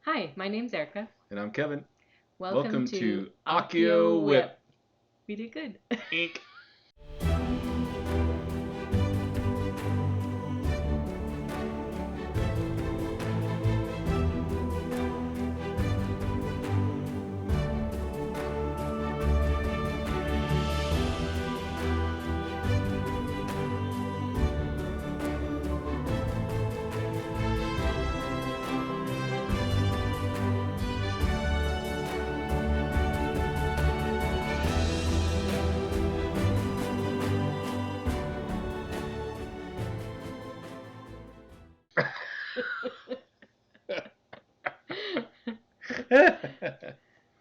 Hi, my name's Erica. And I'm Kevin. Welcome to Accio Accio Wip. We did good. Inc.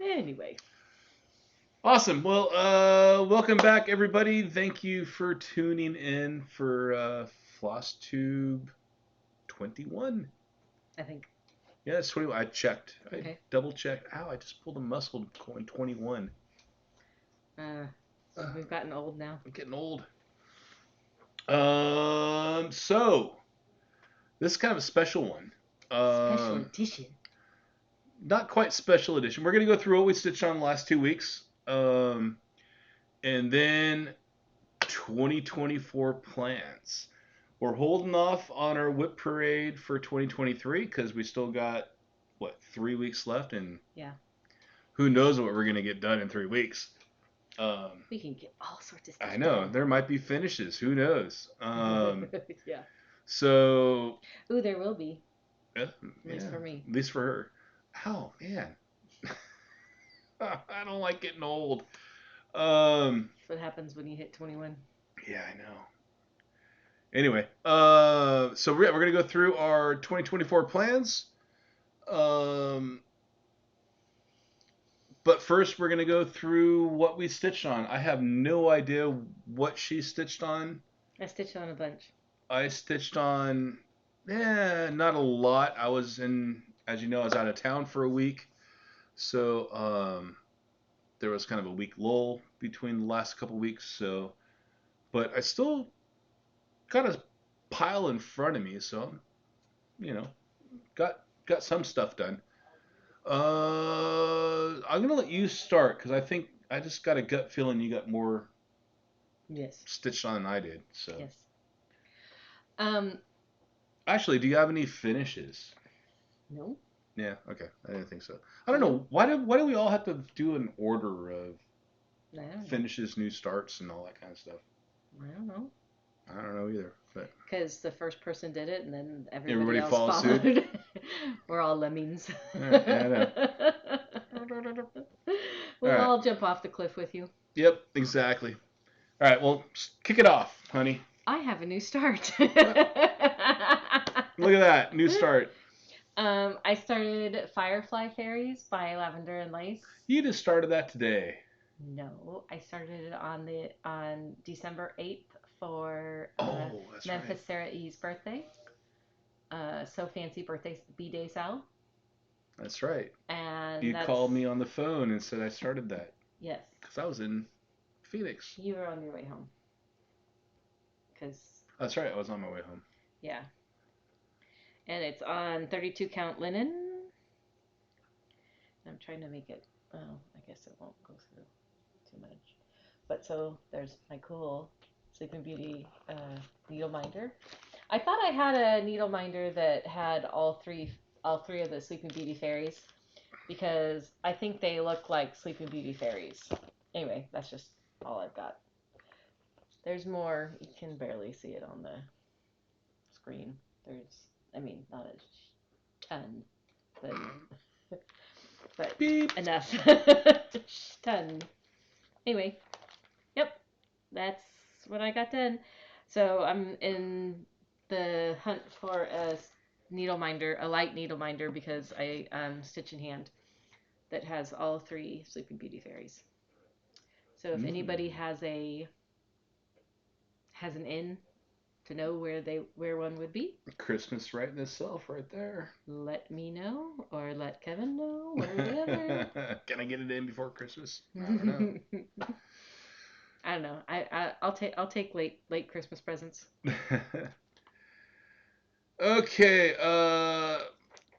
Anyway. Awesome. Well, welcome back, everybody. Thank you for tuning in for Flosstube 21. I think. Yeah, it's 21. I checked. Okay. I double checked. Ow, I just pulled a muscle going 21. We've gotten old now. I'm getting old. So this is kind of a special one. Special edition. Not quite special edition. We're going to go through what we stitched on the last 2 weeks. And then 2024 plans. We're holding off on our whip parade for 2023 because we still got, 3 weeks left? And yeah, who knows what we're going to get done in 3 weeks. We can get all sorts of stuff I know. done. There might be finishes. Who knows? Yeah. So. Ooh, there will be. At least for me. At least for her. Oh, man. I don't like getting old. That's what happens when you hit 21. Yeah, I know. Anyway, so we're going to go through our 2024 plans. But first, we're going to go through what we stitched on. I have no idea what she stitched on. I stitched on a bunch. I stitched on, not a lot. I was as you know, I was out of town for a week. So there was kind of a week lull between the last couple weeks. So, but I still got a pile in front of me. So, got some stuff done. I'm gonna let you start because I think I just got a gut feeling you got more. Yes. Stitched on than I did. So. Yes. Actually, do you have any finishes? No. Yeah. Okay. I didn't think so. I don't know why do we all have to do an order of finishes, new starts, and all that kind of stuff? I don't know. I don't know either. But because the first person did it, and then everybody else follows followed. Suit. We're all lemmings. Yeah, I know. We'll all jump off the cliff with you. Yep, exactly. All right, well, kick it off, honey. I have a new start. Look at that, new start. I started Firefly Fairies by Lavender and Lace. You just started that today. No, I started it on December 8th for that's Memphis right. Sarah E's birthday. So fancy birthday B-Day Sal. That's right. And you called me on the phone and said I started that. Yes. Because I was in Phoenix. You were on your way home. That's right. I was on my way home. Yeah. And it's on 32 count linen. I'm trying to make it. Oh, I guess it won't go through too much. But so there's my cool Sleeping Beauty needle minder. I thought I had a needle minder that had all three of the Sleeping Beauty fairies because I think they look like Sleeping Beauty fairies. Anyway, that's just all I've got. There's more. You can barely see it on the screen. Not a ton, but beep. Enough. Ton. Anyway, yep, that's what I got done. So I'm in the hunt for a needle minder, a light needle minder, because I stitch in hand that has all three Sleeping Beauty fairies. So if anybody has an in to know where one would be, Christmas right in itself, right there. Let me know, or let Kevin know, one or the other. Can I get it in before Christmas? I don't know. I don't know. I'll take late Christmas presents. Okay,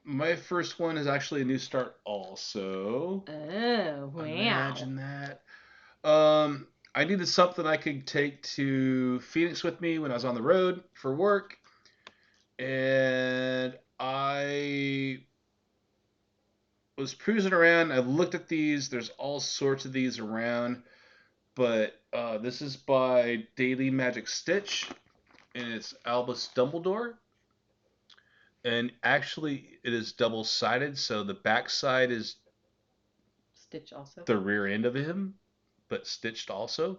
my first one is actually a new start also. Oh, wow. Imagine that. Um, I needed something I could take to Phoenix with me when I was on the road for work, and I was cruising around. I looked at these. There's all sorts of these around, but this is by Daily Magic Stitch, and it's Albus Dumbledore. And actually, it is double sided, so the back side is Stitch also. the rear end of him, but stitched also.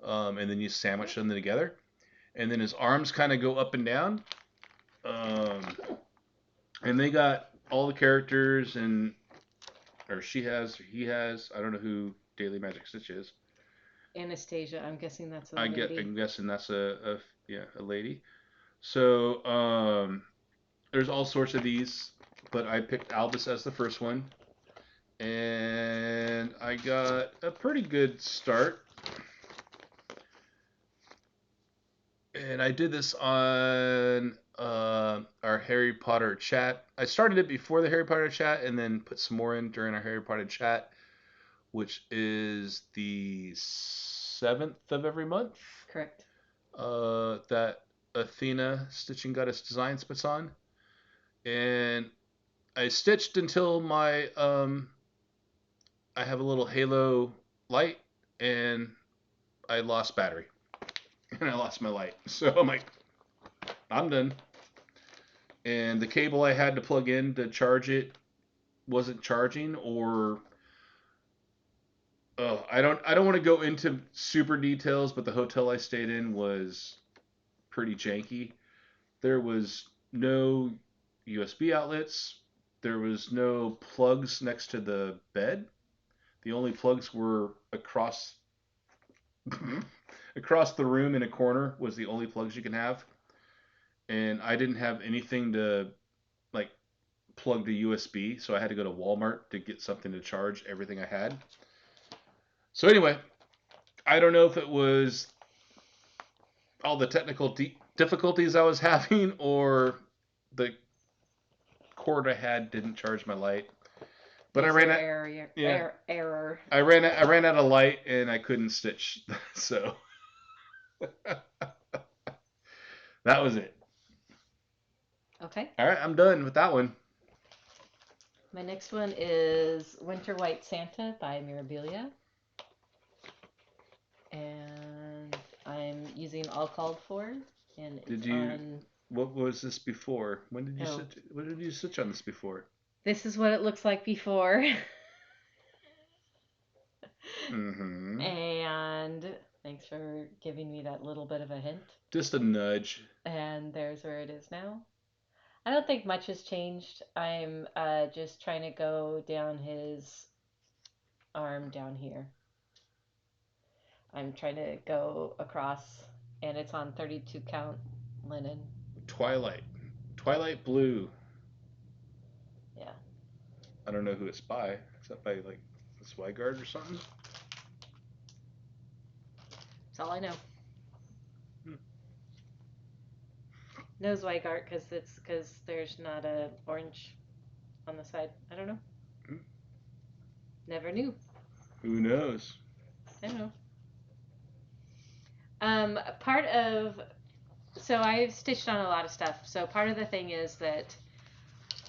And then you sandwich them together. And then his arms kind of go up and down. Um, and they got all the characters, and or she has, or he has. I don't know who Daily Magic Stitch is. Anastasia, I'm guessing that's a lady. I'm guessing that's a lady. So there's all sorts of these, but I picked Albus as the first one, and I got a pretty good start. And I did this on our Harry Potter chat. I started it before the Harry Potter chat, and then put some more in during our Harry Potter chat, which is the 7th of every month. Correct. That Athena Stitching Goddess Designs puts on, and I stitched until my I have a little halo light, and I lost battery, and I lost my light. So I'm like, I'm done. And the cable I had to plug in to charge it wasn't charging, or I don't want to go into super details, but the hotel I stayed in was pretty janky. There was no USB outlets. There was no plugs next to the bed. The only plugs were across the room in a corner was the only plugs you can have. And I didn't have anything to like plug the USB, so I had to go to Walmart to get something to charge everything I had. So anyway, I don't know if it was all the technical difficulties I was having, or the cord I had didn't charge my light. But I ran User out. error. Yeah, Error. I ran out of light and I couldn't stitch. So that was it. Okay. All right, I'm done with that one. My next one is Winter White Santa by Mirabilia. And I'm using All Called For. And it's Did you? on. What was this before? When did you Oh, stitch? What did you stitch on this before? this is what it looks like before. Mm-hmm. And thanks for giving me that little bit of a hint. Just a nudge. And there's where it is now. I don't think much has changed. I'm just trying to go down his arm down here. I'm trying to go across, and it's on 32 count linen. Twilight. Twilight Blue. Yeah, I don't know who it's by. Is that by like Swigard or something? that's all I know. Hmm. No Zweigart because there's not a orange on the side. I don't know. Hmm. Never knew. Who knows? I don't know. Part of so I've stitched on a lot of stuff. So part of the thing is that,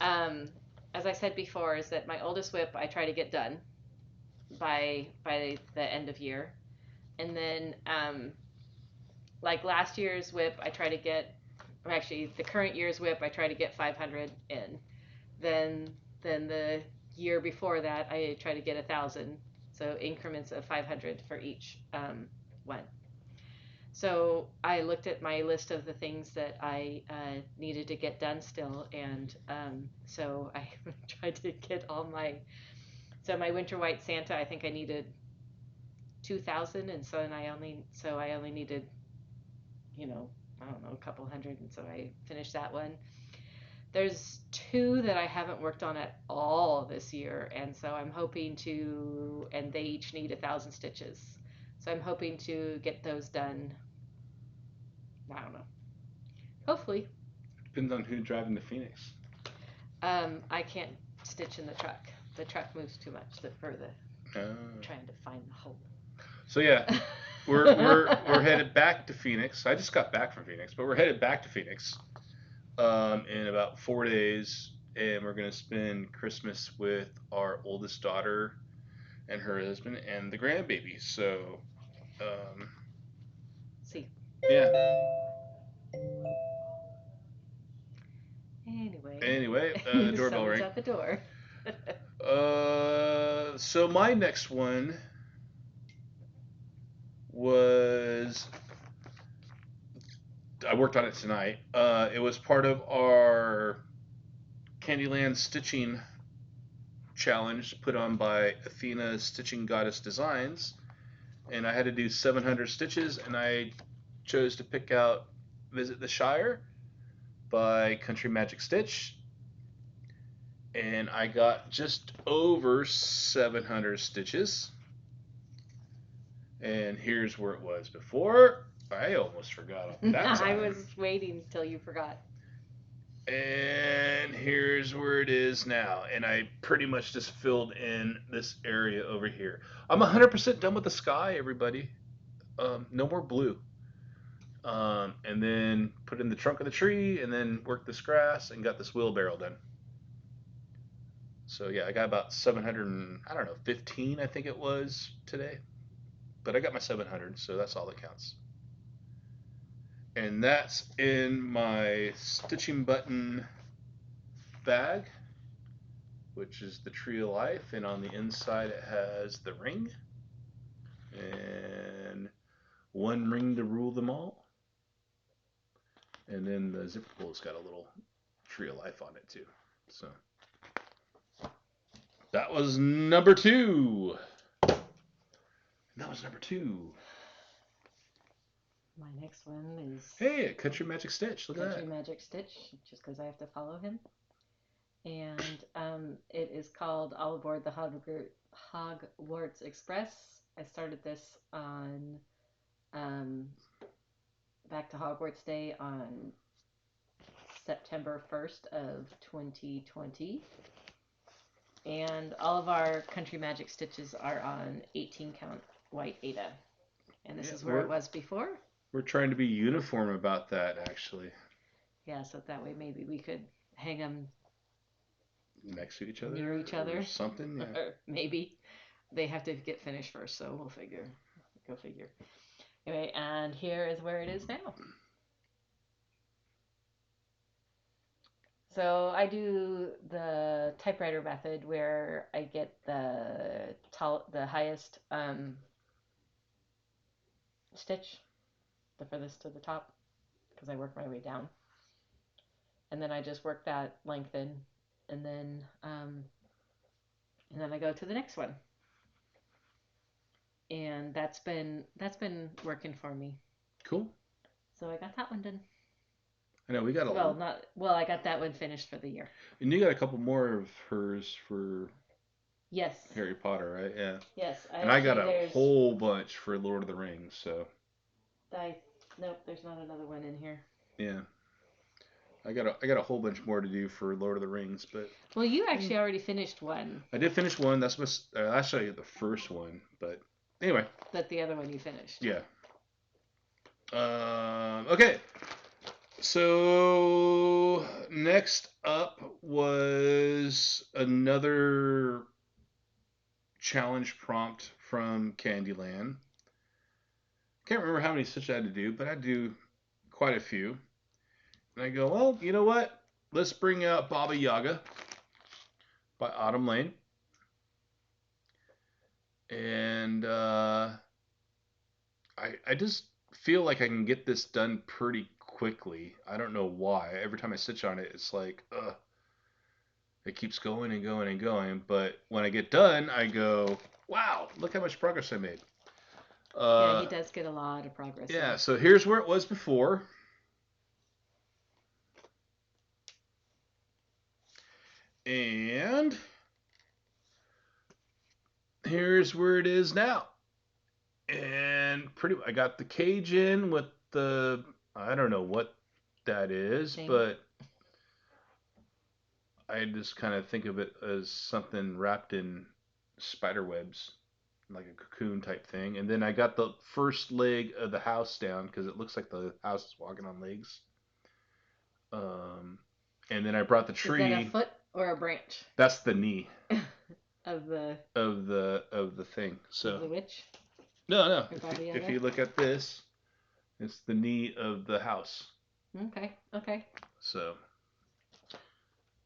um, as I said before, is that my oldest whip I try to get done by the end of year, and then like last year's whip I try to get, or actually the current year's whip I try to get 500 in. Then the year before that I try to get 1,000. So increments of 500 for each one. So I looked at my list of the things that I needed to get done still, and so I tried to get all my. So my winter white Santa, I think I needed 2,000, and I only needed, I don't know, a couple hundred, and so I finished that one. There's two that I haven't worked on at all this year, and so I'm hoping to, and they each need 1,000 stitches. So I'm hoping to get those done. I don't know. Hopefully. Depends on who's driving the Phoenix. I can't stitch in the truck. The truck moves too much for the trying to find the hole. So yeah, we're headed back to Phoenix. I just got back from Phoenix, but we're headed back to Phoenix in about 4 days, and we're gonna spend Christmas with our oldest daughter and her husband and the grandbaby. So, See. yeah. Anyway, Doorbell someone's ring. at the door. So my next one was I worked on it tonight. It was part of our Candyland stitching challenge put on by Athena Stitching Goddess Designs, and I had to do 700 stitches, and I chose to pick out Visit the Shire by Country Magic Stitch, and I got just over 700 stitches. And here's where it was before. I almost forgot on that time. I was waiting till you forgot. And here's where it is now. And I pretty much just filled in this area over here. I'm 100% done with the sky, everybody. No more blue. And then put in the trunk of the tree, and then worked this grass, and got this wheelbarrow done. So yeah, I got about 700 and, I don't know, 15 I think it was today. But I got my 700, so that's all that counts. And that's in my stitching button bag, which is the Tree of Life, and on the inside it has the ring and one ring to rule them all. And then the zipper pull's got a little Tree of Life on it too. So that was number 2. That was number 2. My next one is Hey, Country Magic Stitch. Look at that. Country Magic Stitch, just because I have to follow him. And it is called All Aboard the Hogwarts Express. I started this on Back to Hogwarts Day on September 1st of 2020. And all of our Country Magic stitches are on 18 count white Aida. And this is where it was before. We're trying to be uniform about that, actually. Yeah, so that way maybe we could hang them next to each other, near each other, or something. Yeah. Or maybe they have to get finished first, so we'll figure. Go figure. Anyway, and here is where it is now. So I do the typewriter method where I get the highest stitch, the furthest to the top, because I work my way down, and then I just work that length in, and then I go to the next one, and that's been working for me. Cool. So I got that one done. I know we got I got that one finished for the year. And you got a couple more of hers for Yes. Harry Potter, right? Yeah. Yes. And I got a whole bunch for Lord of the Rings, so. Nope, there's not another one in here. Yeah. I got a whole bunch more to do for Lord of the Rings, but. Well, you actually already finished one. I did finish one. That's actually the first one, but anyway. But the other one you finished. Yeah. Okay. So next up was another challenge prompt from Candyland. Can't remember how many stitches I had to do, but I do quite a few. And I go, well, you know what? Let's bring out Baba Yaga by Autumn Lane. And I just feel like I can get this done pretty quickly. I don't know why. Every time I stitch on it, it's like, it keeps going and going and going. But when I get done, I go, wow, look how much progress I made. Yeah, he does get a lot of progress. Yeah, so here's where it was before. And here's where it is now. And I got the cage in with the, I don't know what that is, but I just kind of think of it as something wrapped in spider webs, like a cocoon type thing. And then I got the first leg of the house down because it looks like the house is walking on legs. Um, and then I brought the Is that a tree. foot or a branch That's the knee of the of the thing. of So the witch no. or If Baba if Yaga? you look at this, it's the knee of the house. Okay, okay, So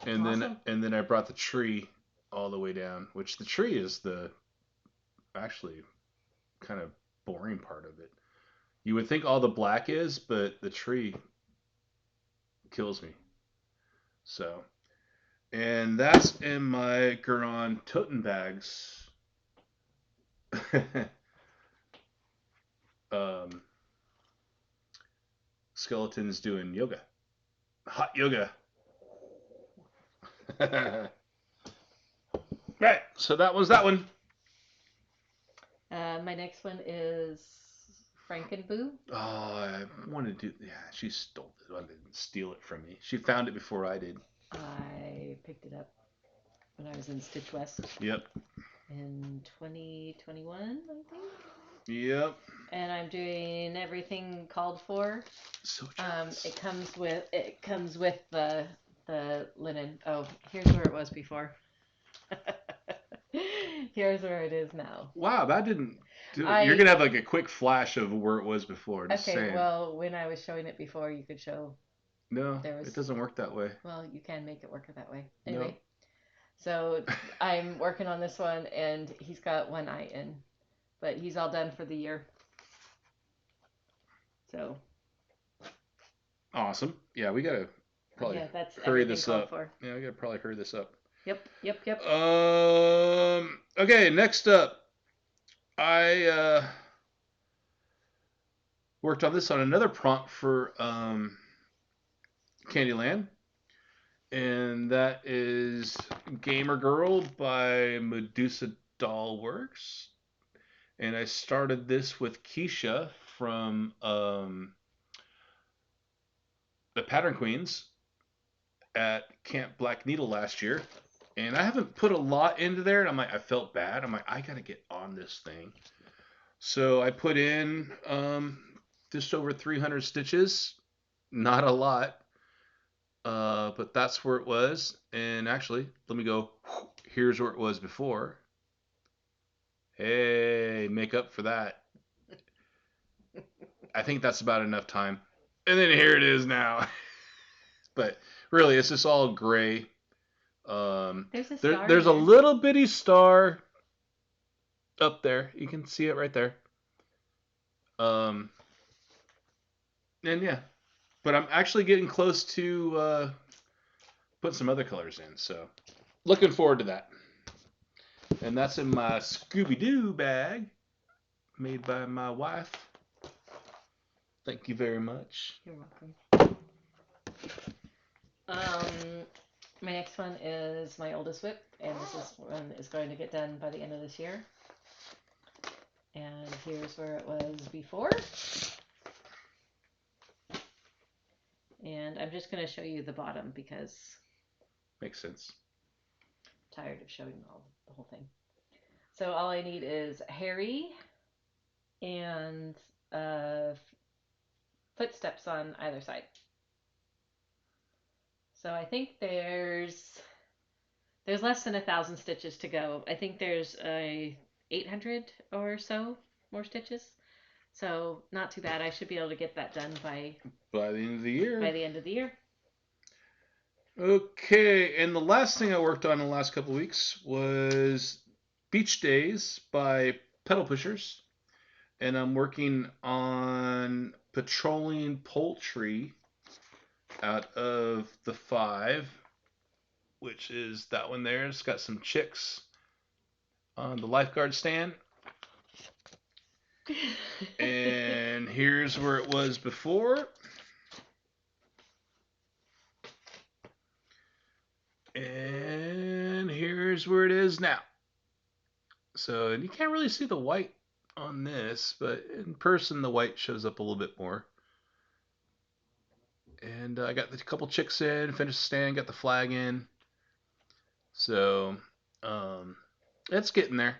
and then awesome. and then I brought the tree all the way down, which the tree is the actually kind of boring part of it. You would think all the black is, but the tree kills me. So, and that's in my Guron totem bags. um, Skeletons doing yoga, hot yoga. Right. So that was that one. My next one is Frankenboo. Oh, I wanted to. Yeah, she stole it. I didn't steal it from me. She found it before I did. I picked it up when I was in Stitch West Yep. in 2021, I think. Yep. And I'm doing everything called for. So jealous. It comes with the linen. Oh, here's where it was before. Here's where it is now. Wow, that didn't do it. You're I gonna have like a quick flash of where it was before. Just Okay, saying. well, when I was showing it before, you could show No, there it was. doesn't work that way. Well, you can make it work that way. No. Anyway, so I'm working on this one, and he's got one eye in, but he's all done for the year. So Awesome. Yeah, we gotta probably yeah, that's hurry everything this called up. for. Yeah, we gotta probably hurry this up. Yep, yep, yep. Okay, next up, I worked on this on another prompt for Candyland, and that is Gamer Girl by Medusa Doll Works. And I started this with Keisha from the Pattern Queens at Camp Black Needle last year. And I haven't put a lot into there. And I felt bad. I'm like, I got to get on this thing. So I put in just over 300 stitches. Not a lot. But that's where it was. And actually, let me go. Here's where it was before. Hey, make up for that. I think that's about enough time. And then here it is now. But really, it's just all gray. There's a star There's a there. little bitty star up there. You can see it right there. Um, and yeah, but I'm actually getting close to putting some other colors in. So looking forward to that. And that's in my Scooby Doo bag made by my wife. Thank you very much. You're welcome. My next one is my oldest whip, and this one is going to get done by the end of this year. And here's where it was before. And I'm just going to show you the bottom because Makes sense. I'm tired of showing the whole thing. So all I need is Harry and footsteps on either side. So I think there's less than 1,000 stitches to go. I think there's 800 or so more stitches. So not too bad. I should be able to get that done by By the end of the year. the end of the year. Okay, and the last thing I worked on in the last couple of weeks was Beach Days by Pedal Pushers. And I'm working on Patrolling Poultry out of the 5, which is that one there. It's got some chicks on the lifeguard stand. And here's where it was before. And here's where it is now. So, and you can't really see the white on this, but in person the white shows up a little bit more. And I got a couple chicks in, finished the stand, got the flag in. So, um, it's getting there.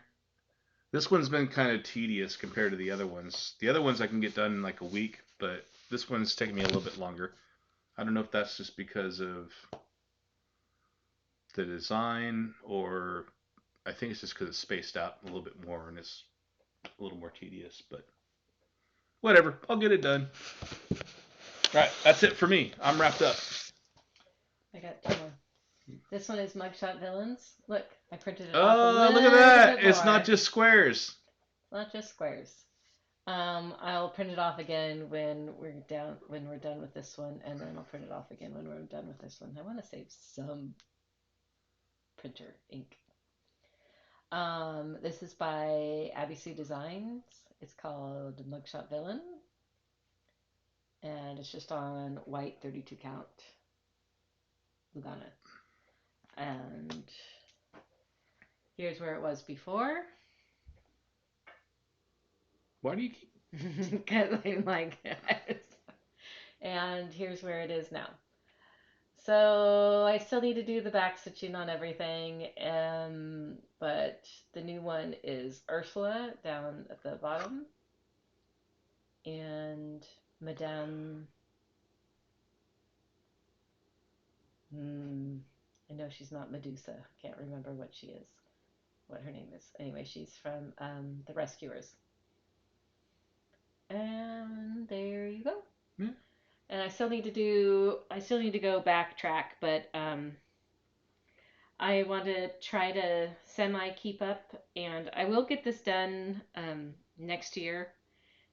This one's been kind of tedious compared to the other ones. The other ones I can get done in like a week, but this one's taking me a little bit longer. I don't know if that's just because of the design, or I think it's just because it's spaced out a little bit more and it's a little more tedious, but whatever. I'll get it done. All right, that's it for me. I'm wrapped up. I got two more. This one is Mugshot Villains. Look, I printed it off a Oh, look at little that. bit It's not more. just squares. Not just squares. I'll print it off again when we're done with this one, and then I'll print it off again when we're done with this one. I want to save some printer ink. This is by Abbie Designs. It's called Mugshot Villain, and it's just on white 32 count Lugana. And here's where it was before. Why do you keep? Because I'm like, and here's where it is now. So I still need to do the back stitching on everything, but the new one is Ursula down at the bottom, and Madame. I know she's not Medusa. Can't remember what she is, what her name is. Anyway, she's from the Rescuers. And there you go. Yeah. And I still need to go backtrack, but I want to try to semi keep up, and I will get this done next year.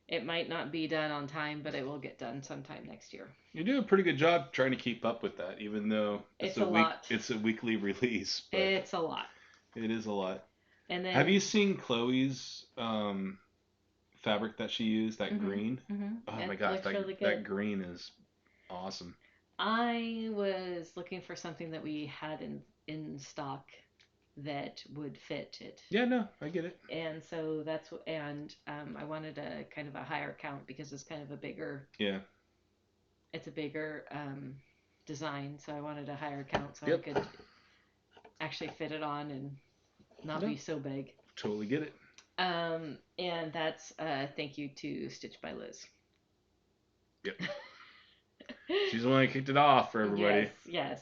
It might not be done on time, but it will get done sometime next year. You do a pretty good job trying to keep up with that, even though It's a lot. It's a weekly release, but It's a lot. it is a lot. And Have you then seen Chloe's fabric that she used? That green. Oh my it gosh, looks really that good. green is awesome. I was looking for something that we had in stock that would fit it. Yeah, no, I get it. And so that's and I wanted a kind of a higher count because it's kind of a bigger. Yeah. It's a bigger design, so I wanted a higher count so I Yep. could actually fit it on and not No, be so big. totally get it. And that's thank you to Stitch by Liz. Yep. She's the one that kicked it off for everybody. Yes,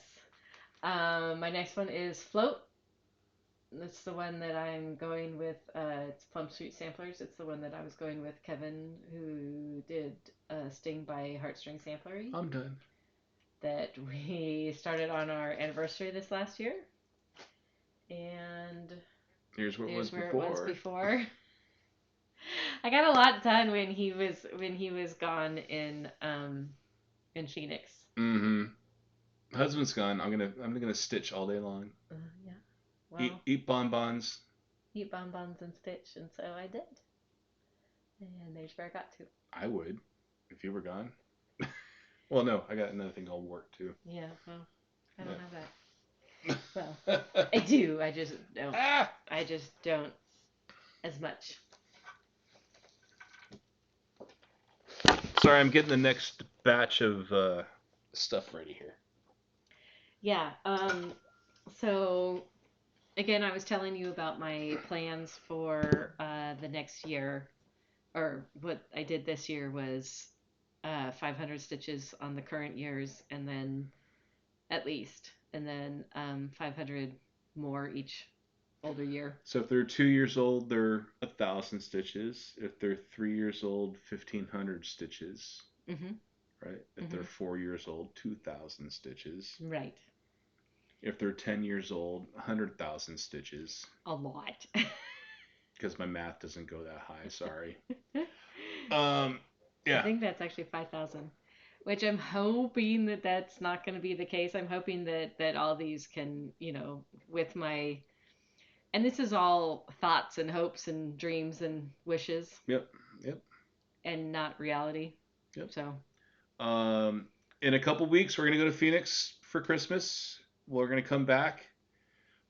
yes. My next one is Float. That's the one that I'm going with. It's Plum Street Samplers. It's the one that I was going with Kevin, who did Sting by Heartstring Samplery. I'm done. That we started on our anniversary this last year. And Here's where it before. was before. I got a lot done when he was gone in Phoenix. Mm-hmm. Husband's gone. I'm gonna stitch all day long. Yeah. Well, Eat bonbons. eat bonbons and stitch, and so I did. And there's where I got to. I would, if you were gone. Well, no, I got another thing called work too. Yeah. Well, I don't have that. Well, I do. I just don't. I just don't as much. Sorry, I'm getting the next batch of stuff ready here. Yeah. So again, I was telling you about my plans for the next year, or what I did this year was 500 stitches on the current years, and then at least, and then 500 more each older year. So if they're 2 years old, they're 1,000 stitches. If they're 3 years old, 1,500 stitches. Mm-hmm. Right. If they're 4 years old, 2,000 stitches. Right. If they're 10 years old, 100,000 stitches. A lot. Because my math doesn't go that high. Sorry. Yeah. I think that's actually 5,000, which I'm hoping that that's not going to be the case. I'm hoping that all these can, with my, and this is all thoughts and hopes and dreams and wishes. Yep. Yep. And not reality. Yep. So. In a couple weeks, we're gonna go to Phoenix for Christmas. We're gonna come back.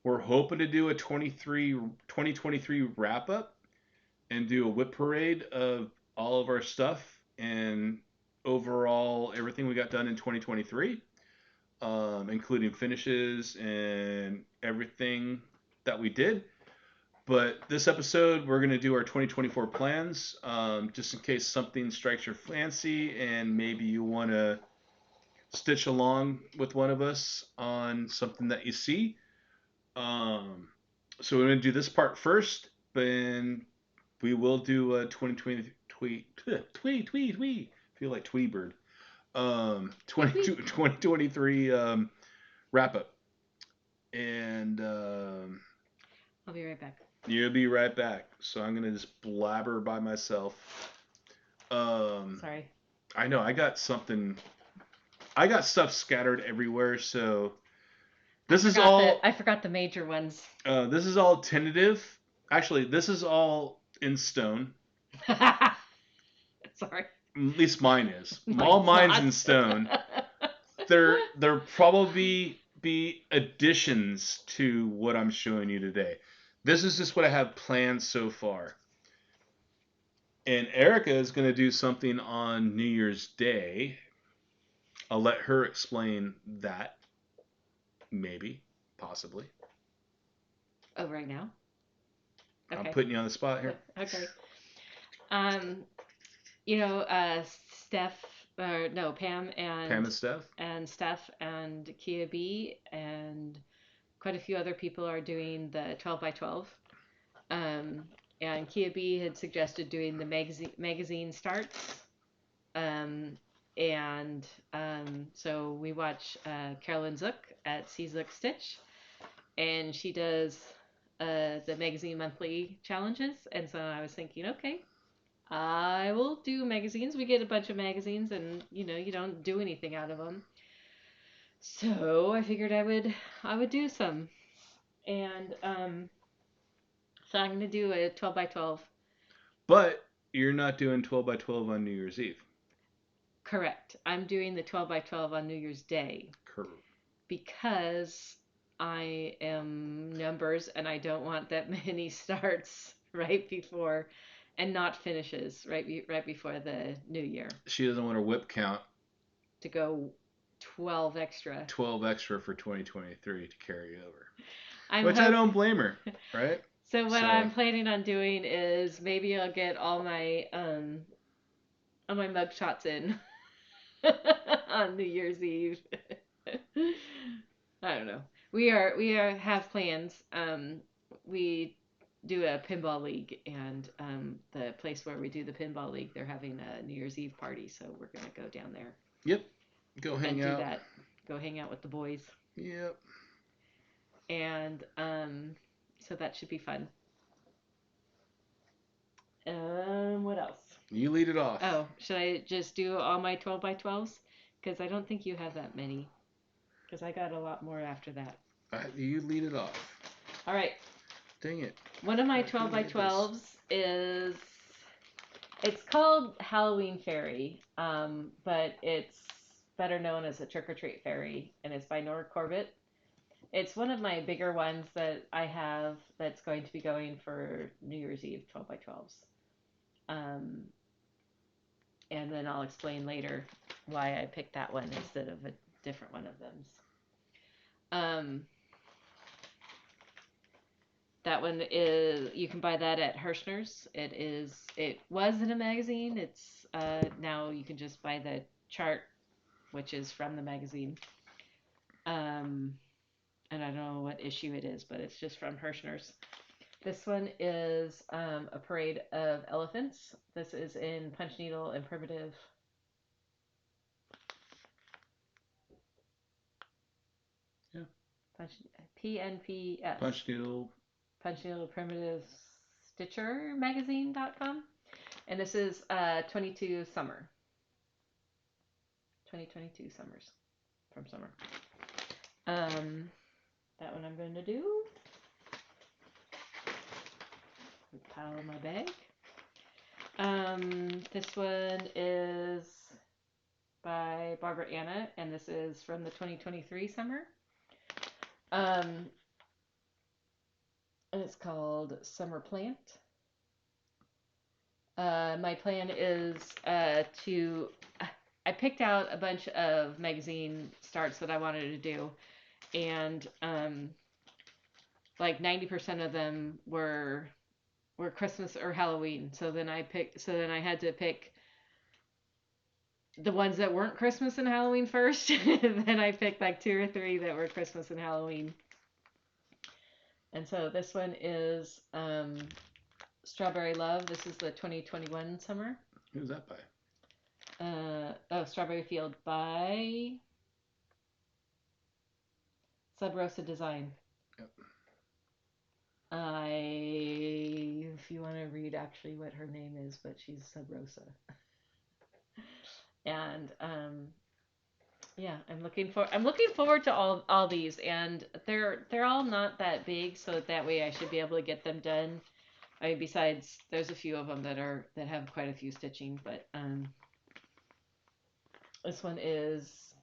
We're hoping to do a 2023 wrap up and do a whip parade of all of our stuff and overall everything we got done in 2023. including finishes and everything that we did. But this episode, we're going to do our 2024 plans, just in case something strikes your fancy and maybe you want to stitch along with one of us on something that you see. Um, so we're going to do this part first, then we will do a 2020 tweet. Feel like Tweety Bird. 2023 wrap up. And I'll be right back. you'll be right back. So I'm gonna just blabber by myself. Sorry. I know I got something. I got stuff scattered everywhere. So this is all. I forgot the major ones. This is all tentative. Actually, this is all in stone. Sorry. At least mine is. All mine's in stone. There probably be additions to what I'm showing you today. This is just what I have planned so far. And Erica is going to do something on New Year's Day. I'll let her explain that. Maybe. Possibly. Oh, right now? Okay. I'm putting you on the spot here. Okay. Pam and Steph and Kia B and quite a few other people are doing the 12 by 12. And Kia B had suggested doing the magazine starts. So we watch Carolyn Zook at Zook Stitch, and she does the magazine monthly challenges. And so I was thinking, okay, I will do magazines. We get a bunch of magazines, and you don't do anything out of them. So I figured I would do some, and so I'm gonna do a 12 by 12. But you're not doing 12 by 12 on New Year's Eve. Correct. I'm doing the 12 by 12 on New Year's Day. Correct. Because I am numbers and I don't want that many starts right before and not finishes right before the new year. She doesn't want her whip count to go 12 extra. 12 extra for 2023 to carry over. I don't blame her, right? So what I'm planning on doing is maybe I'll get all my mugshots in on New Year's Eve. I don't know. We have plans. We do a pinball league, and the place where we do the pinball league, they're having a New Year's Eve party, so we're gonna go down there. Yep. Go hang out. Do that. Go hang out with the boys. Yep. And so that should be fun. What else? You lead it off. Oh, should I just do all my 12 by 12s? Because I don't think you have that many. Because I got a lot more after that. You lead it off. All right. Dang it. One of my 12 by 12s is, it's called Halloween Fairy, but it's better known as a Trick or Treat Fairy, and it's by Nora Corbett. It's one of my bigger ones that I have that's going to be going for New Year's Eve 12 by 12s. And then I'll explain later why I picked that one instead of a different one of them. That one is, you can buy that at Hirschner's. It was in a magazine. It's now you can just buy the chart, which is from the magazine. And I don't know what issue it is, but it's just from Hirschner's. This one is a parade of elephants. This is in punch needle and primitive. Yeah. PNPS. Punch needle. Punch needle primitive stitcher magazine.com. And this is 22 summer. 2022 summers. From summer. That one I'm going to do. Pile in my bag. This one is by Barbara Anna, and this is from the 2023 summer. And it's called Summer Plant. My plan is to I picked out a bunch of magazine starts that I wanted to do, and like 90% of them were Christmas or Halloween. So then I had to pick the ones that weren't Christmas and Halloween first. And then I picked like two or three that were Christmas and Halloween. And so this one is Strawberry Love. This is the 2021 summer. Who's that by? Strawberry Field by Sub Rosa Design. Yep. If you want to read actually what her name is, but she's Sub Rosa. And yeah, I'm looking forward to all these, and they're all not that big, so that way I should be able to get them done. I mean, besides, there's a few of them that have quite a few stitching, but this one is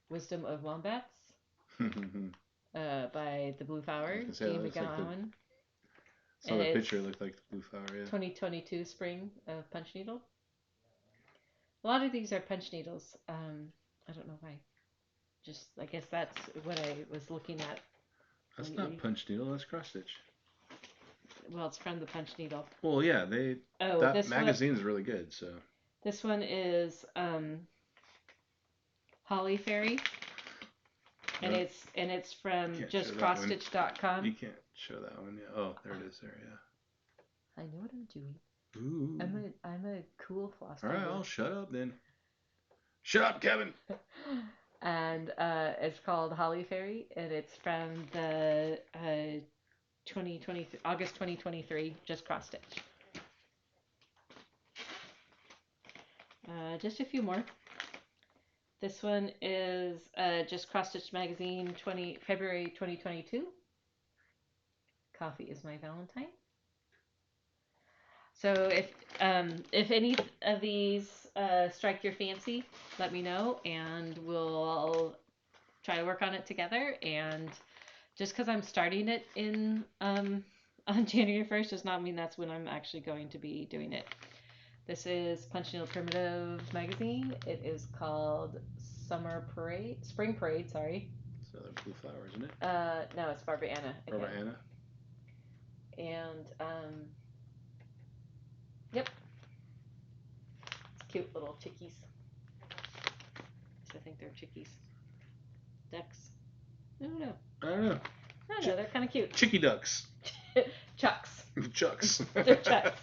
Wisdom of Wombats by the Blue Flower, Dean McGowan. Saw the picture, it looked like the Blue Flower, yeah. 2022 spring of punch needle. A lot of these are punch needles. I don't know why. Just, I guess that's what I was looking at. That's lately. Not punch needle, that's CrossStitch. Well, it's from the punch needle. Well, yeah, that magazine is really good, so. This one is Holly Fairy. And it's from justcrossstitch.com. You can't show that one yet. Oh, there it is there, yeah. I know what I'm doing. Ooh. I'm a cool Flosstube. Alright, I'll shut up then. Shut up, Kevin! And it's called Holly Fairy, and it's from the 2023 August 2023 Just CrossStitch. Just a few more. This one is Just CrossStitch magazine, February 2022. Coffee is my Valentine. So if any of these strike your fancy, let me know, and we'll try to work on it together. And just because I'm starting it on January 1st does not mean that's when I'm actually going to be doing it. This is Punch Needle Primitive magazine. It is called Spring Parade, sorry. It's another Blue Flower, isn't it? No, it's Barbara Anna. Barbara Anna. And yep. It's cute little chickies. I think they're chickies. Ducks. I don't know. I don't know. They're kind of cute. Chicky ducks. Chucks. Chucks. They're chucks.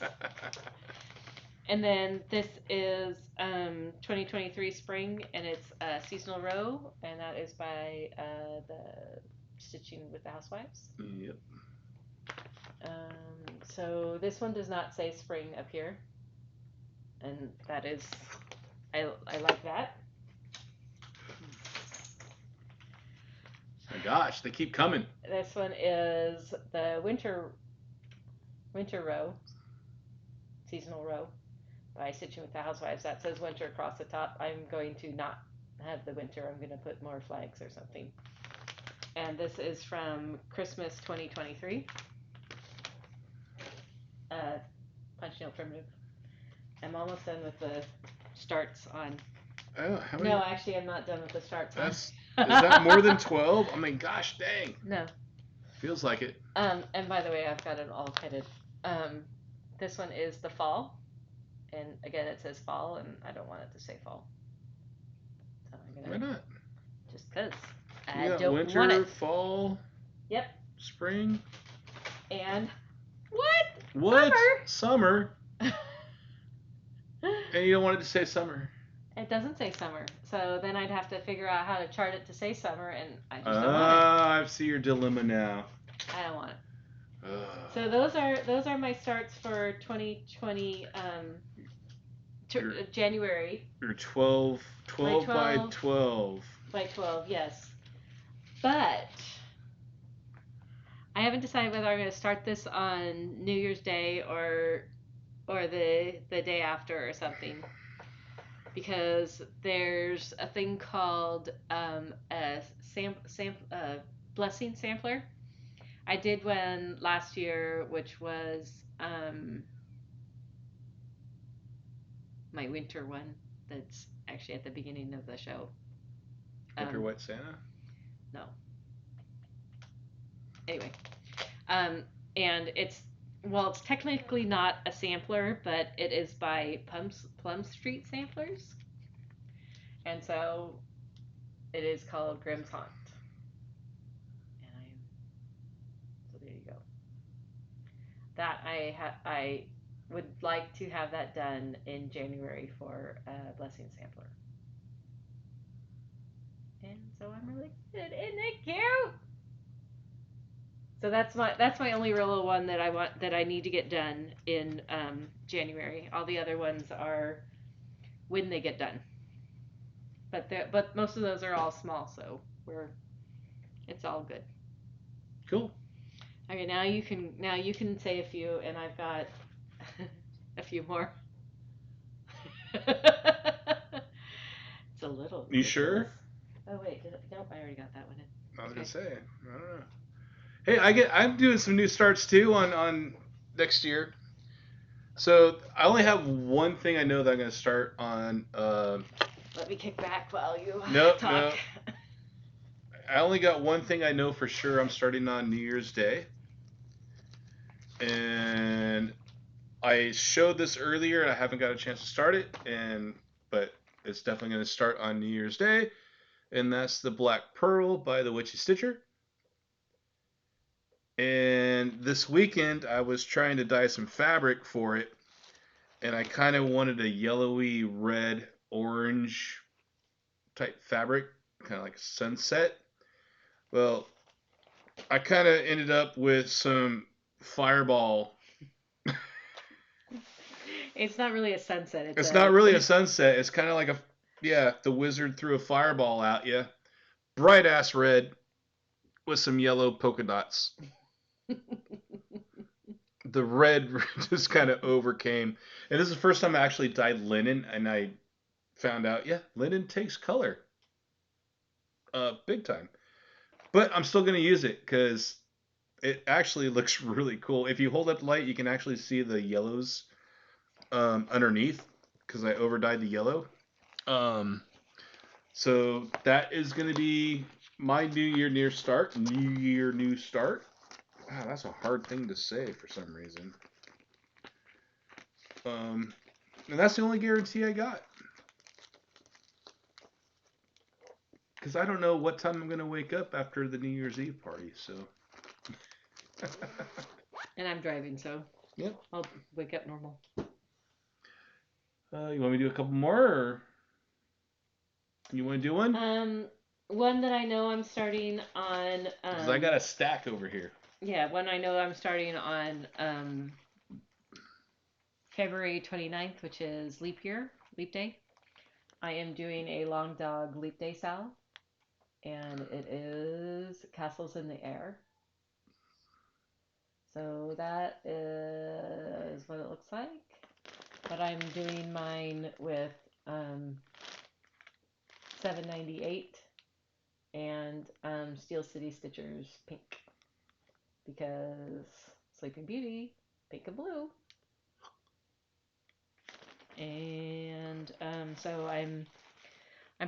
And then this is 2023 spring, and it's a seasonal row, and that is by the Stitching with the Housewives. Yep. So this one does not say spring up here, and that is, I like that. My gosh, they keep coming. This one is the winter row, seasonal row by Stitching with the Housewives. That says winter across the top. I'm going to not have the winter. I'm going to put more flags or something. And this is from Christmas 2023. Punch Needle Primitive. I'm almost done with the starts on. No, actually, I'm not done with the starts on. Is that more than 12? I mean, gosh dang. No. Feels like it. And by the way, I've got it all headed. This one is the fall. And again, it says fall, and I don't want it to say fall. So I'm gonna, why not? Just because. I don't winter, want it. Fall. Yep. Spring. And what? What? Summer. And you don't want it to say summer. It doesn't say summer. So then I'd have to figure out how to chart it to say summer, and I just don't want it. I see your dilemma now. I don't want it. So those are my starts for 2020 January. You're 12 by 12. By 12, yes. But I haven't decided whether I'm going to start this on New Year's Day or the day after or something. Because there's a thing called a blessing sampler. I did one last year, which was my winter one that's actually at the beginning of the show. Winter Um, White Santa? no. Anyway, um, and it's technically not a sampler, but it is by Plum Street Samplers, and so it is called Grimm's Haunt. And so there you go. That I would like to have that done in January for Blessing Sampler. And so I'm really excited. Isn't it cute? So that's my only real one that I want that I need to get done in January. All the other ones are when they get done. But most of those are all small, so it's all good. Cool. Okay, now you can say a few, and I've got a few more. It's a little You ridiculous. sure? Oh wait, nope, I already got that one I in. was Okay. gonna say, I don't know. Hey, I'm doing some new starts too on next year. So I only have one thing I know that I'm gonna start on. Let me kick back while you No, talk. no. I only got one thing I know for sure. I'm starting on New Year's Day, and I showed this earlier. And I haven't got a chance to start it, but it's definitely gonna start on New Year's Day, and that's the Black Pearl by the Witchy Stitcher. And this weekend, I was trying to dye some fabric for it, and I kind of wanted a yellowy red orange type fabric, kind of like a sunset. Well, I kind of ended up with some fireball. It's not really a sunset. It's not really a sunset. It's kind of like the wizard threw a fireball at you. Bright ass red with some yellow polka dots. The red just kind of overcame. And this is the first time I actually dyed linen, and I found out, yeah, linen takes color. Big time. But I'm still going to use it because it actually looks really cool. If you hold up the light, you can actually see the yellows underneath because I overdyed the yellow. Um, so that is going to be my New Year near start. New Year, new start. Wow, that's a hard thing to say for some reason. Um, and that's the only guarantee I got. Because I don't know what time I'm going to wake up after the New Year's Eve party. So. And I'm driving, so Yep. I'll wake up normal. You want me to do a couple more, or you want to do one? One that I know I'm starting on. Because I got a stack over here. Yeah, one I know I'm starting on February 29th, which is leap day. I am doing a long dog leap day sal, and it is castles in the air. So that is what it looks like. But I'm doing mine with um, 798 and Steel City Stitchers pink because Sleeping Beauty pink and blue. And so I'm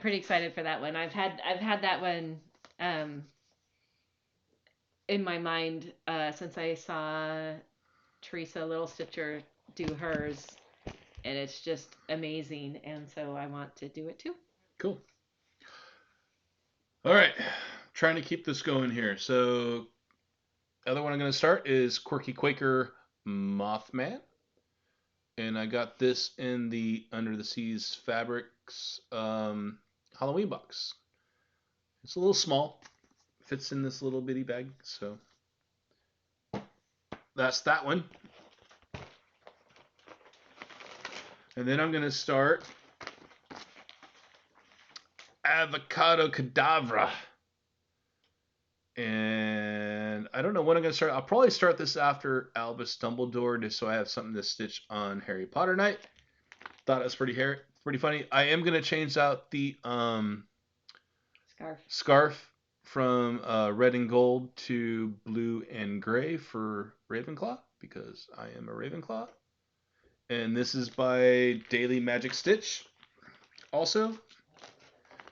pretty excited for that one. I've had that one um, in my mind since I saw Teresa Little Stitcher do hers, and it's just amazing. And so I want to do it too. Cool. All right. Trying to keep this going here. So, other one I'm going to start is Quirky Quaker Mothman. And I got this in the Under the Seas Fabrics Halloween box. It's a little small. Fits in this little bitty bag. So, that's that one. And then I'm going to start Avocado Cadavra. And I don't know when I'm going to start. I'll probably start this after Albus Dumbledore just so I have something to stitch on Harry Potter night. Thought it was pretty funny. I am going to change out the scarf from red and gold to blue and gray for Ravenclaw because I am a Ravenclaw. And this is by Daily Magic Stitch. Also,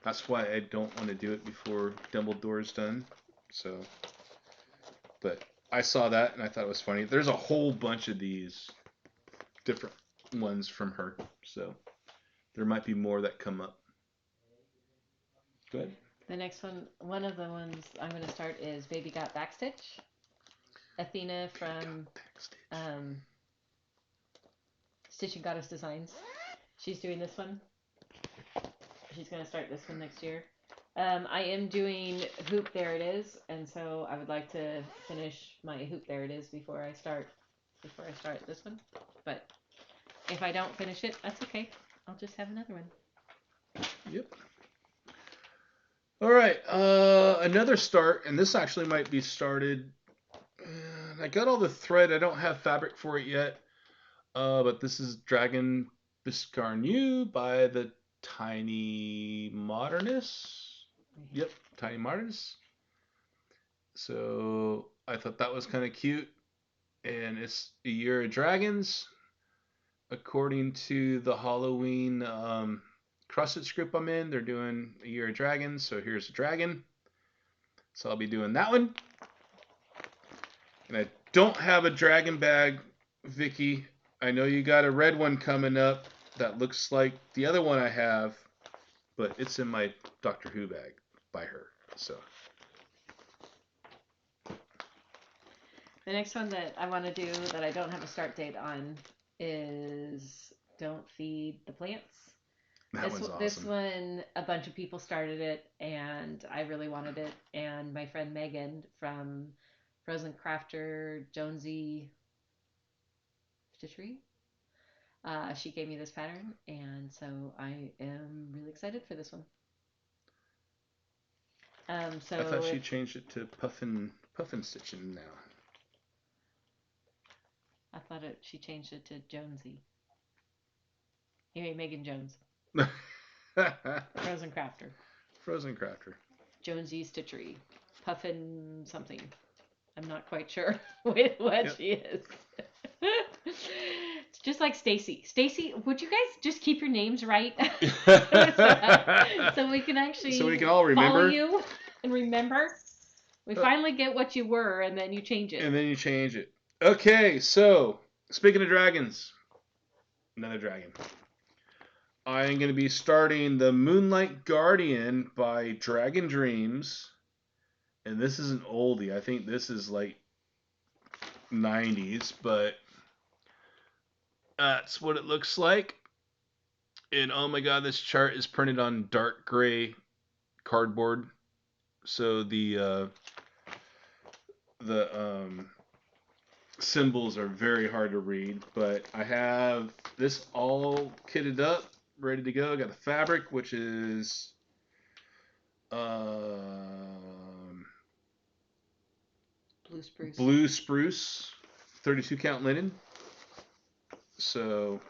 that's why I don't want to do it before Dumbledore's done. So, but I saw that and I thought it was funny. There's a whole bunch of these different ones from her. So there might be more that come up. Go ahead. The next one of the ones I'm going to start is Baby Got Backstitch. Athena from Stitching Goddess Designs. She's doing this one. She's going to start this one next year. I am doing Hoop There It Is, and so I would like to finish my Hoop There It Is before I start this one. But if I don't finish it, that's okay. I'll just have another one. Yep. All right. Another start, and this actually might be started. I got all the thread. I don't have fabric for it yet. But this is Dragon Biscarnu by the Tiny Modernist. Yep, Tiny Modernist. So I thought that was kind of cute. And it's a year of dragons. According to the Halloween CrossStitch group I'm in, they're doing a year of dragons. So here's a dragon. So I'll be doing that one. And I don't have a dragon bag, Vicky. I know you got a red one coming up that looks like the other one I have, but it's in my Doctor Who bag by her. So the next one that I want to do that I don't have a start date on is Don't Feed the Plants. That one's awesome. This one, a bunch of people started it, and I really wanted it. And my friend Megan from Frozen Crafter Jonesy Stitchery, she gave me this pattern, and so I am really excited for this one. So I thought she changed it to Puffin Stitching now. I thought she changed it to Jonesy. Anyway, Megan Jones. Frozen Crafter. Frozen Crafter. Jonesy Stitchery. Puffin something. I'm not quite sure what she is. It's just like Stacy. Stacy, would you guys just keep your names right? so we can actually we can all remember. Follow you and remember. We finally get what you were, and then you change it. And then you change it. Okay, so speaking of dragons, another dragon. I am going to be starting the Moonlight Guardian by Dragon Dreams. And this is an oldie. I think this is like 90s, but that's what it looks like. And oh my god, this chart is printed on dark gray cardboard. So the symbols are very hard to read, but I have this all kitted up, ready to go. I got the fabric, which is blue spruce, 32 count linen. So,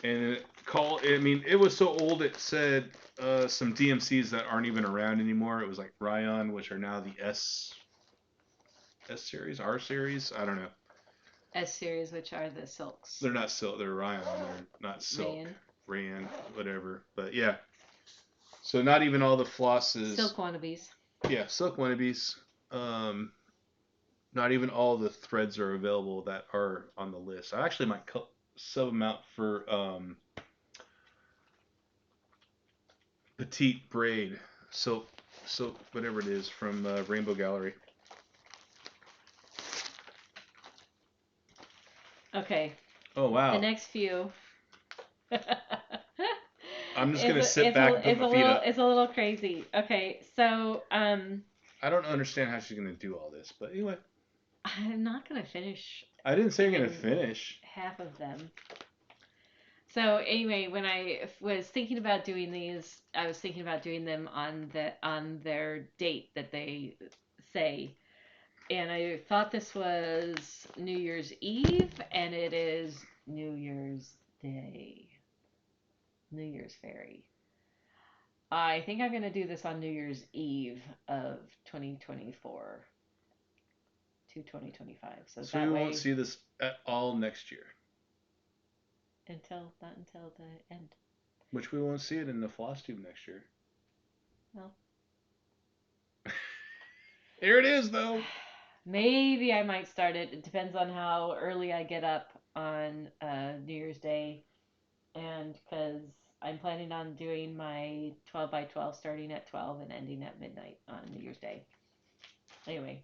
and it was so old it said some DMCs that aren't even around anymore. It was like Ryan, which are now the S series, R series. I don't know. S series, which are the silks. They're not silk. They're Ryan. They're not silk. Rayan, whatever. But yeah. So not even all the flosses. Silk wannabes. Yeah, silk wannabes. Not even all the threads are available that are on the list. I actually might sub them out for petite braid silk, whatever it is from Rainbow Gallery. Okay. Oh wow. The next few. I'm just gonna sit back and put my feet up. It's a little crazy. Okay, so I don't understand how she's gonna do all this, but anyway. I'm not gonna finish. I didn't say you're gonna finish half of them. So anyway, when I was thinking about doing these, I was thinking about doing them on their date that they say. And I thought this was New Year's Eve, and it is New Year's Day. New Year's Fairy. I think I'm going to do this on New Year's Eve of 2024 to 2025. So we won't see this at all next year. not until the end. Which we won't see it in the Flosstube next year. Well, Here it is, though. maybe I might start it. It depends on how early I get up on New Year's Day, and because I'm planning on doing my 12 by 12 starting at 12 and ending at midnight on New Year's Day. Anyway,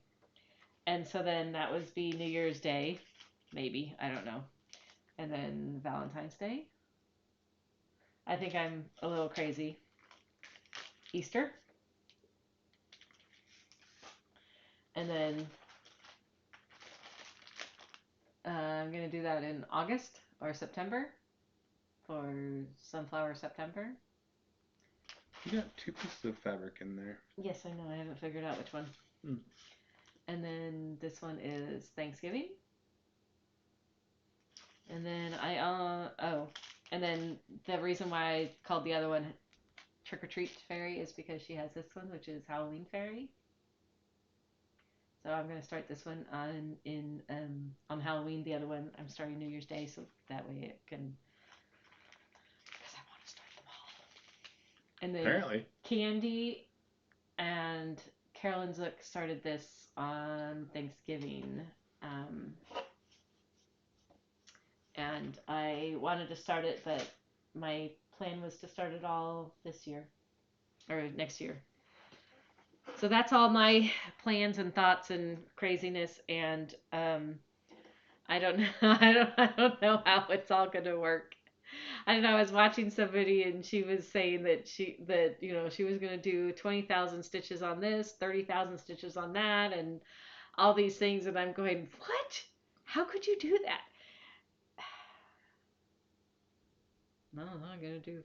and so then that would be New Year's Day, maybe, I don't know. And then Valentine's Day. I think I'm a little crazy. Easter. And then I'm going to do that in August or September for Sunflower September. You got 2 pieces of fabric in there. Yes, I know. I haven't figured out which one. And then this one is Thanksgiving. And then and then the reason why I called the other one Trick or Treat Fairy is because she has this one, which is Halloween Fairy. So I'm gonna start this one on Halloween. The other one I'm starting New Year's Day, so that way it can. Because I want to start them all. And then Apparently. Candy and Carolyn Zook started this on Thanksgiving. And I wanted to start it, but my plan was to start it all this year or next year. So that's all my plans and thoughts and craziness, and I don't know. I don't know how it's all gonna work. I don't know. I was watching somebody and she was saying that she was gonna do 20,000 stitches on this, 30,000 stitches on that, and all these things, and I'm going, what? How could you do that? No, I'm gonna do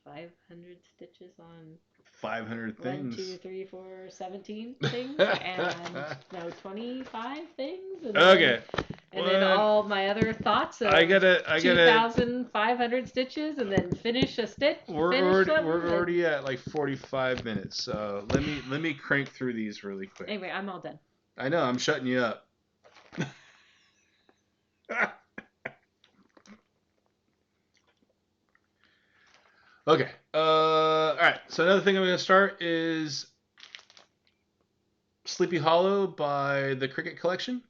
500 stitches on 500 1, things. 2, 3, 4, 17 things, and no 25 things. And okay. Then all my other thoughts of I gotta 2,500 stitches, and then finish a stitch. We're already at like 45 minutes, so let me crank through these really quick. Anyway, I'm all done. I know, I'm shutting you up. Okay. All right. So another thing I'm going to start is Sleepy Hollow by the Cricket Collection.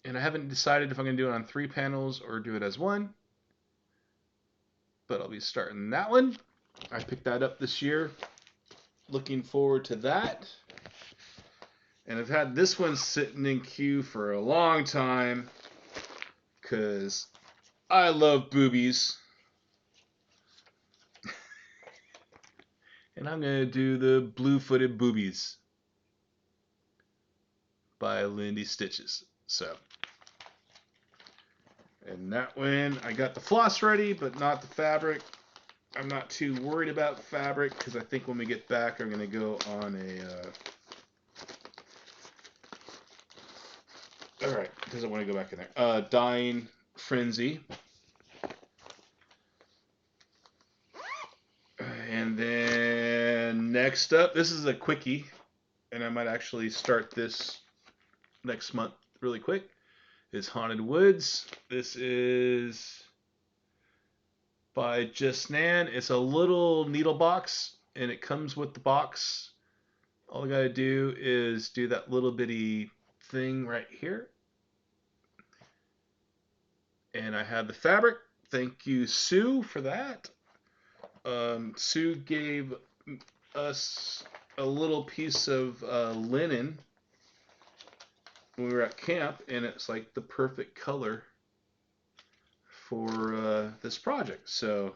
And I haven't decided if I'm going to do it on 3 panels or do it as one. But I'll be starting that one. I picked that up this year. Looking forward to that. And I've had this one sitting in queue for a long time because I love boobies. And I'm going to do the Blue-Footed Boobies by Lindy Stitches. So, and that one, I got the floss ready, but not the fabric. I'm not too worried about fabric because I think when we get back, I'm going to go on all right, doesn't want to go back in there. Dying Frenzy. And then next up, this is a quickie, and I might actually start this next month really quick, is Haunted Woods. This is by Just Nan. It's a little needle box, and it comes with the box. All I gotta do is do that little bitty thing right here. And I have the fabric. Thank you, Sue, for that. Sue gave us a little piece of linen when we were at camp, and it's like the perfect color for this project. So,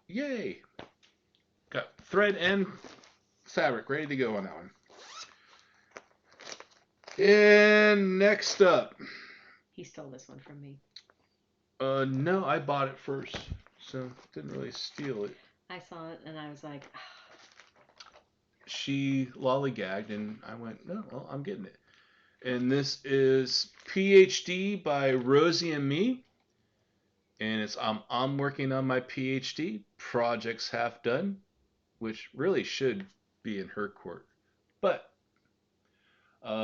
yay! Got thread and fabric ready to go on that one. And next up. He stole this one from me. No, I bought it first, so didn't really steal it. I saw it and I was like, She lollygagged, and I went, no, well, I'm getting it. And this is PhD by Rosie and me. And it's I'm working on my PhD, projects half done, which really should be in her court. But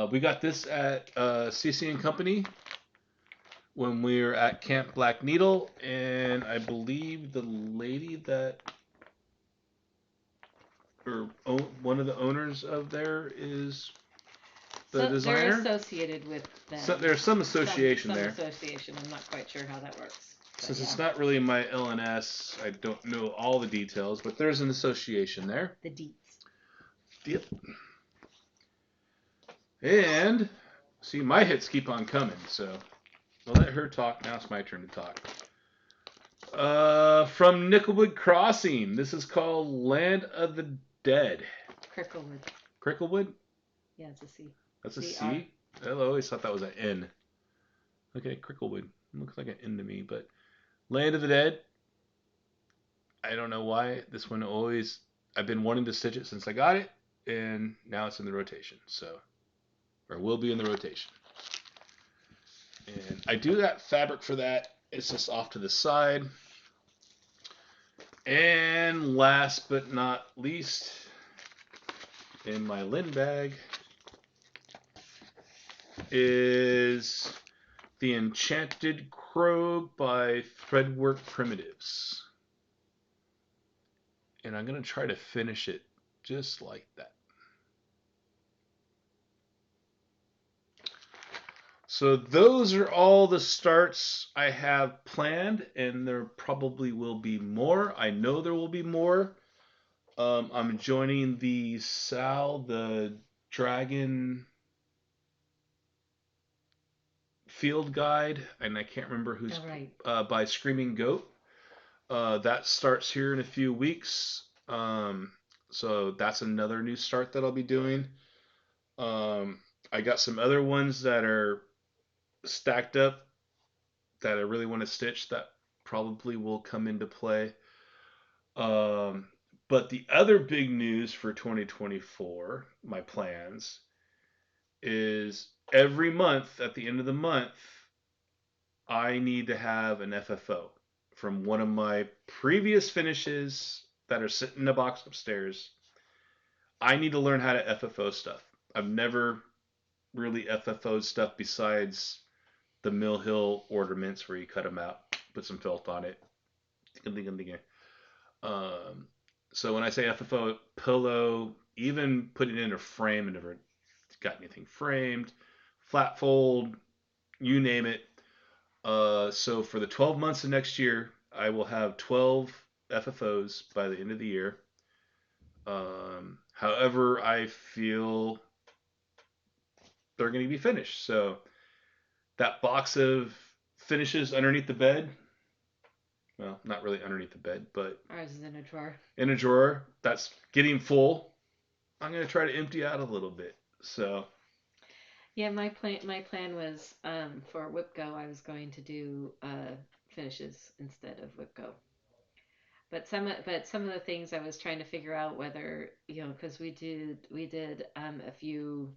we got this at CC and Company when we were at Camp Black Needle, and I believe the lady that, or one of the owners of there is the designer. They're associated with them. So there's some association some there. association. I'm not quite sure how that works. Since it's not really my LNS, I don't know all the details, but there's an association there. The deets. Yep. And see, my hits keep on coming, so I'll let her talk. Now it's my turn to talk. From Nickelwood Crossing, this is called Land of the Dead. Cricklewood. Cricklewood? Yeah, it's a C. That's a C? I always thought that was an N. Okay, Cricklewood. Looks like an N to me, but Land of the Dead. I don't know why. This one always, I've been wanting to stitch it since I got it, and now it's in the rotation, so, or will be in the rotation. And I do got fabric for that. It's just off to the side. And last but not least, in my Lin bag is The Enchanted Crow by Threadwork Primitives. And I'm going to try to finish it just like that. So those are all the starts I have planned, and there probably will be more. I know there will be more. I'm joining the Dragon Field Guide, and I can't remember who's by Screaming Goat. That starts here in a few weeks. So that's another new start that I'll be doing. I got some other ones that are stacked up that I really want to stitch that probably will come into play. But the other big news for 2024, my plans, is every month, at the end of the month, I need to have an FFO from one of my previous finishes that are sitting in a box upstairs. I need to learn how to FFO stuff. I've never really FFO'd stuff besides the Mill Hill ornaments where you cut them out, put some felt on it. So when I say FFO, pillow, even putting it in a frame, I never got anything framed, flat fold, you name it. So for the 12 months of next year, I will have 12 FFOs by the end of the year. However, I feel they're going to be finished. So that box of finishes underneath the bed, well, not really underneath the bed, but ours is in a drawer. In a drawer that's getting full. I'm going to try to empty out a little bit. So yeah, my plan was for Whip Go, I was going to do finishes instead of Whip Go. But some of the things I was trying to figure out whether, because we did a few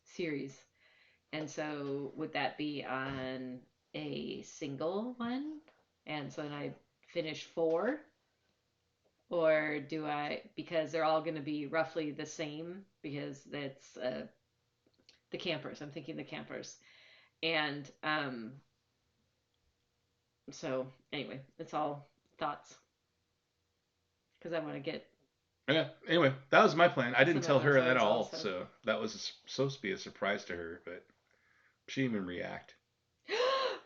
series, and so would that be on a single one, and so then I finish 4, or do I, because they're all going to be roughly the same, because that's the campers. I'm thinking the campers, and so anyway, it's all thoughts because I want to get. Yeah. Anyway, that was my plan. I didn't tell her that at all, so that was supposed to be a surprise to her, but she didn't even react.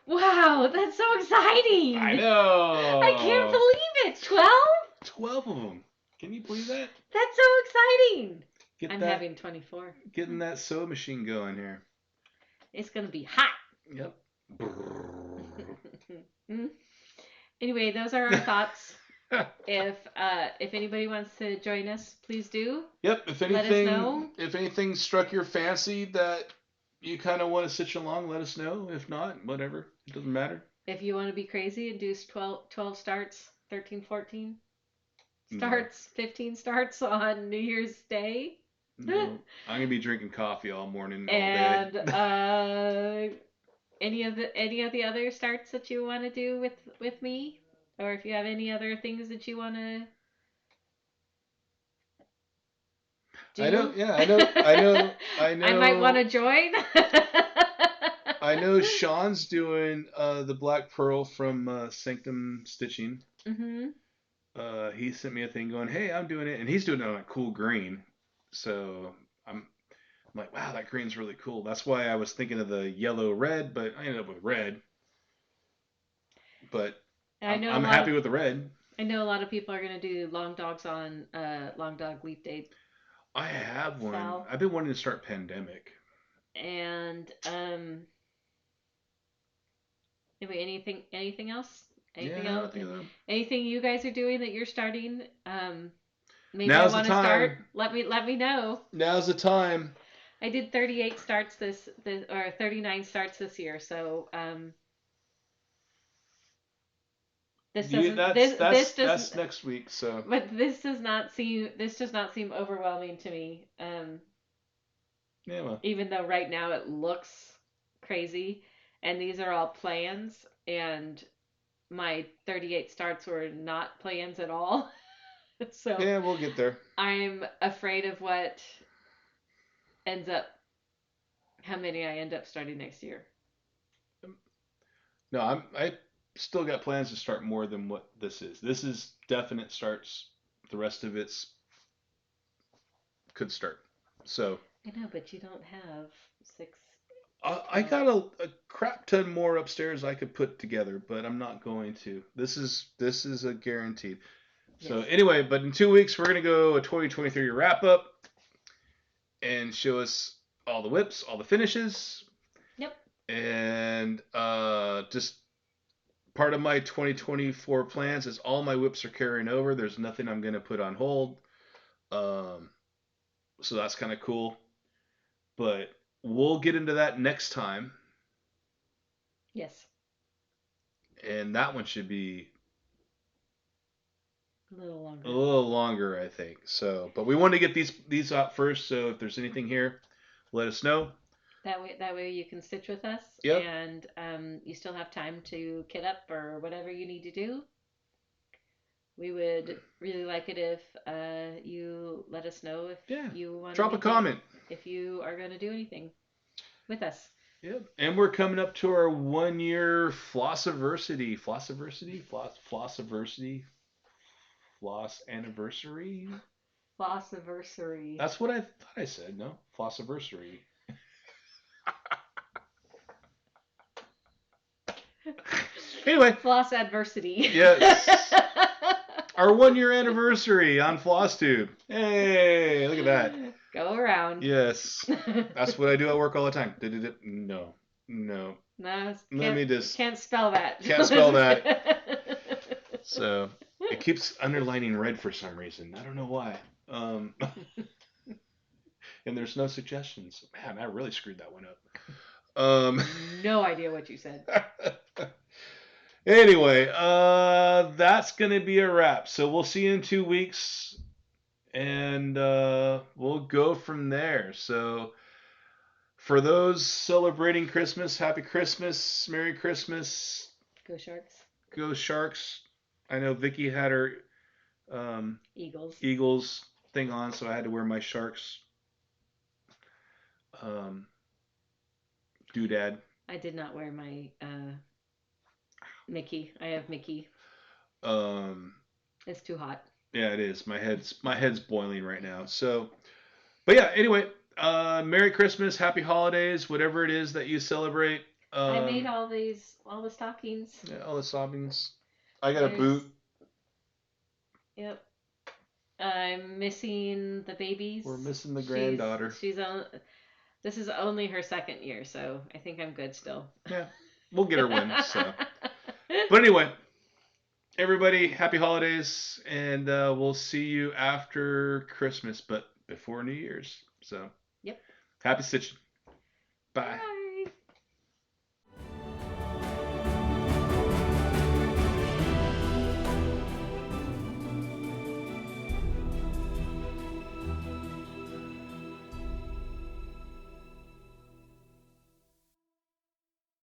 Wow, that's so exciting! I know. I can't believe it. 12? 12 of them. Can you believe that? That's so exciting. I'm having 24. Getting that sewing machine going here. It's gonna be hot. Yep. Anyway, those are our thoughts. If anybody wants to join us, please do. Yep. If anything struck your fancy that you kind of want to stitch along, let us know. If not, whatever. It doesn't matter. If you want to be crazy and do 12 starts, 13, 14 starts, 15 starts on New Year's Day. No, I'm gonna be drinking coffee all morning, all day. Any of the other starts that you want to do with me, or if you have any other things that you want to do. I know. I might want to join. I know Sean's doing the Black Pearl from Sanctum Stitching. Mm-hmm. He sent me a thing going, "Hey, I'm doing it," and he's doing it on a cool green. So I'm like, "Wow, that green's really cool." That's why I was thinking of the yellow red, but I ended up with red. But And I'm happy with the red. I know a lot of people are gonna do long dogs on long dog week day I have one. style. I've been wanting to start Pandemic. And anyway, anything else? Anything Yeah, I else? think of them. Anything you guys are doing that you're starting? Maybe I Now's the want to start. time. Let me know. Now's the time. I did 38 starts this or 39 starts this year, so this You, doesn't that's this that's doesn't that's next week. So but this does not seem overwhelming to me. yeah, well, Even though right now it looks crazy, and these are all plans, and my 38 starts were not plans at all. So yeah, we'll get there. I'm afraid of what ends up, how many I end up starting next year. No, I still got plans to start more than what this is. This is definite starts. The rest of it's could start. So I know, but you don't have six. I Well, got a crap ton more upstairs I could put together, but I'm not going to. This is a guaranteed. yes. So anyway, but in 2 weeks we're gonna go a 2023 wrap up and show us all the whips, all the finishes, Yep. and just part of my 2024 plans is all my whips are carrying over. There's nothing I'm gonna put on hold. Um, so that's kind of cool. But we'll get into that next time, Yes. and that one should be A little a longer. little longer, I think. So, but we want to get these out first. So if there's anything here, let us know. That way you can stitch with us, Yep. and you still have time to kit up or whatever you need to do. We would really like it if you let us know if Yeah. you want Drop a anything, comment. if you are going to do anything with us. Yep. And we're coming up to our 1 year Flossiversity. Flossiversity. Floss anniversary. Flossiversary. That's what I thought I said. No, Flossiversary. Anyway, Floss adversity. yes, our 1 year anniversary on Flosstube. Hey, look at that. Go around. Yes, that's what I do at work all the time. No, no. No, Let me just can't spell that. can't spell that. So it keeps underlining red for some reason. I don't know why. Um, and there's no suggestions. Man, I really screwed that one up. No idea what you said. Anyway, that's gonna be a wrap. So we'll see you in 2 weeks, and we'll go from there. So for those celebrating Christmas, Happy Christmas, Merry Christmas, Go Sharks. go Sharks. I know Vicky had her Eagles. Eagles thing on, so I had to wear my Sharks um, doodad. I did not wear my Mickey. I have Mickey. Um, It's too hot. yeah, it is. My head's boiling right now. So, but yeah. Anyway, Merry Christmas, Happy Holidays, whatever it is that you celebrate. I made all the stockings. Yeah, all the sobbings. I got a There's, boot. yep. I'm missing the babies. We're missing the granddaughter. She's on. This is only her second year, so I think I'm good still. Yeah, we'll get her one. So, but anyway, everybody, happy holidays, and we'll see you after Christmas, but before New Year's. So, Yep. happy stitching. Bye. Bye.